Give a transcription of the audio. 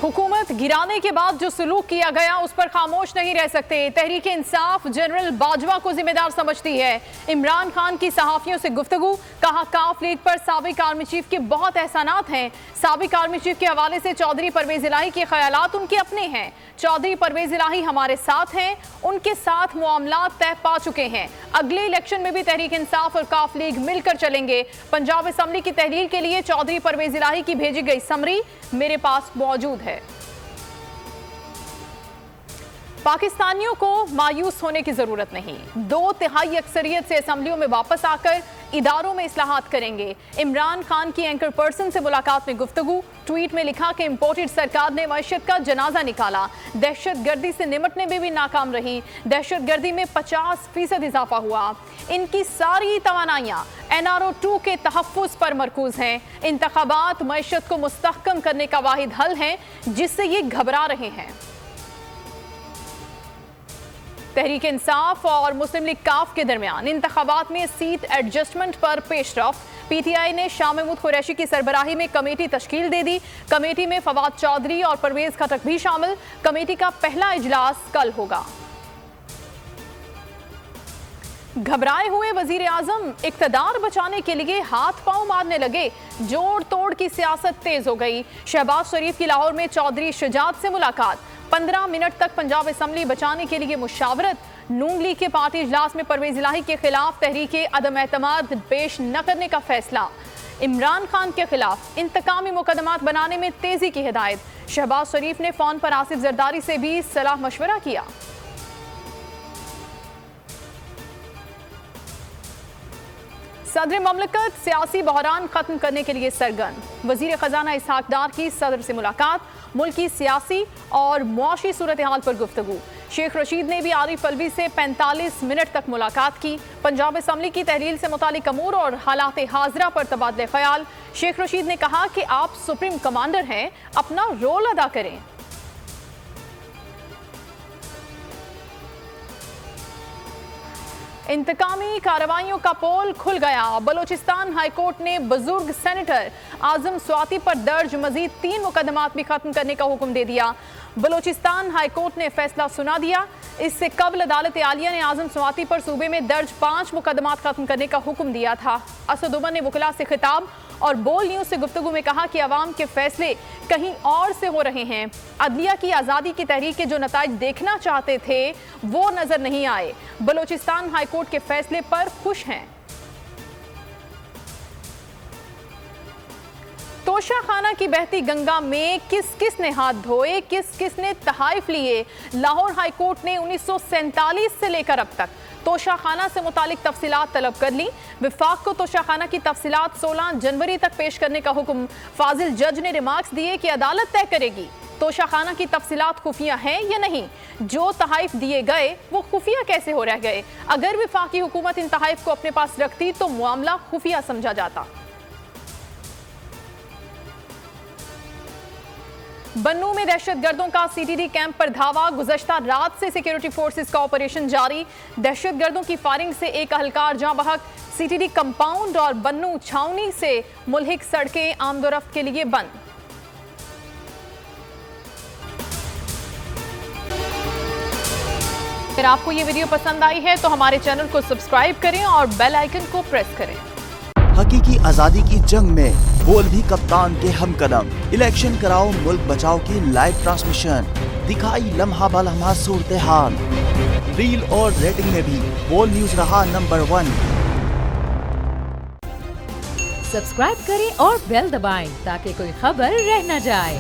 हुकूमत गिराने के बाद जो सुलूक किया गया उस पर खामोश नहीं रह सकते। तहरीक इंसाफ जनरल बाजवा को जिम्मेदार समझती है। इमरान खान की सहाफियों से गुफ्तगू, कहा काफ लीग पर साबिक आर्मी चीफ के बहुत एहसानात हैं। साबिक आर्मी चीफ के हवाले से चौधरी परवेज इलाही के ख्यालात उनके अपने हैं। चौधरी परवेज इलाही हमारे साथ हैं, उनके साथ मामलात तय पा चुके हैं। अगले इलेक्शन में भी तहरीक इंसाफ और काफ लीग मिलकर चलेंगे। पंजाब असम्बली की तहलील के लिए चौधरी परवेज इलाही की भेजी गई समरी मेरे पास मौजूद है। पाकिस्तानियों को मायूस होने की जरूरत नहीं। 2/3 अक्सरियत से असम्बलियों में वापस आकर इदारों में इस्लाहात करेंगे। इमरान खान की एंकर पर्सन से मुलाकात में गुफ्तगू। ट्वीट में लिखा कि इम्पोर्टेड सरकार ने मईशत का जनाजा निकाला, दहशत गर्दी से निपटने में भी नाकाम रही। दहशत गर्दी में 50% इजाफा हुआ। इनकी सारी तवानाइयां NRO 2 के तहफ़्फ़ुज़ पर मरकूज हैं। इंतखाबात मईशत को मुस्तहकम करने का वाहिद हल है जिससे ये घबरा रहे हैं। तहरीक इंसाफ और मुस्लिम लीग काफ के दरमियान इंतखाबात में सीट एडजस्टमेंट पर पेशरफ। PTI ने शाह महमूद कुरैशी की सरबराही में कमेटी तश्कील दे दी। कमेटी में फवाद चौधरी और परवेज खटक भी शामिल। कमेटी का पहला इजलास कल होगा। घबराए हुए वजीर आजम इक्तदार बचाने के लिए हाथ पांव मारने लगे। जोड़ तोड़ की सियासत तेज हो गई। शहबाज शरीफ की लाहौर में चौधरी शुजात से मुलाकात। 15 मिनट तक पंजाब असम्बली बचाने के लिए मुशावरत। नून लीग के पार्टी इजलास में परवेज इलाही के खिलाफ तहरीके अदम एतमाद पेश न करने का फैसला। इमरान खान के खिलाफ इंतकामी मुकदमात बनाने में तेजी की हिदायत। शहबाज शरीफ ने फोन पर आसिफ जरदारी से भी सलाह मशवरा किया। सदर ममलकत सियासी बहरान खत्म करने के लिए सरगर्म। वजीर खजाना इसहाक डार की सदर से मुलाकात। मुल्क की सियासी और मुआशी सूरत हाल पर गुफ्तगू। शेख रशीद ने भी आरिफ अलवी से 45 मिनट तक मुलाकात की। पंजाब असम्बली की तहरील से मुतालिक अमूर और हालात हाजरा पर तबादले ख्याल। शेख रशीद ने कहा कि आप सुप्रीम कमांडर हैं, अपना रोल अदा करें। इंतकामी कार्रवाइयों का पोल खुल गया। बलोचिस्तान हाईकोर्ट ने बुजुर्ग सेनेटर आजम स्वाति पर दर्ज मजीद 3 मुकदमात भी खत्म करने का हुक्म दे दिया। बलोचिस्तान हाईकोर्ट ने फैसला सुना दिया। इससे कबल अदालत आलिया ने आजम स्वाति पर सूबे में दर्ज 5 मुकदमात खत्म करने का हुक्म दिया था। असद उमर ने वकला से खिताब और बोल न्यूज से गुफ्तगू में कहा कि अवाम के फैसले कहीं और से हो रहे हैं। अदलिया की आज़ादी की तहरीक के जो नताइज देखना चाहते थे वो नजर नहीं आए। बलोचिस्तान हाईकोर्ट के फैसले पर खुश हैं। तोशाखाना की बहती गंगा में किस किस ने हाथ धोए, किस किस ने तहाइफ लिए। लाहौर हाईकोर्ट ने 1947 से लेकर अब तक तोशाखाना से मुतालिक तफसीलात तलब कर ली। विफाक को तोशाखाना की तफसीलात 16 जनवरी तक पेश करने का हुक्म। फाजिल जज ने रिमार्क्स दिए कि अदालत तय करेगी तोशाखाना की तफसीलात खुफिया हैं या नहीं। जो तहाइफ दिए गए वो खुफिया कैसे हो रह गए। अगर विफाकी हुकूमत इन तहाइफ को अपने पास रखती तो मामला खुफिया समझा जाता। बन्नू में दहशतगर्दों का CTD कैंप पर धावा। गुज़श्ता रात से सिक्योरिटी फोर्सेस का ऑपरेशन जारी। दहशतगर्दों की फायरिंग से एक अहलकार जाँ बहक। CTD कंपाउंड और बन्नू छावनी से मुल्हिक सड़कें आमदोरफ्त के लिए बंद। अगर आपको ये वीडियो पसंद आई है तो हमारे चैनल को सब्सक्राइब करें और बेल आइकन को प्रेस करें। हकीकी आजादी की जंग में बोल भी कप्तान के हम कदम। इलेक्शन कराओ मुल्क बचाओ की लाइव ट्रांसमिशन। दिखाई लम्हा बलम्हा सूरत हाल। रील और रेटिंग में भी बोल न्यूज रहा नंबर 1। सब्सक्राइब करें और बेल दबाएं ताकि कोई खबर रह न जाए।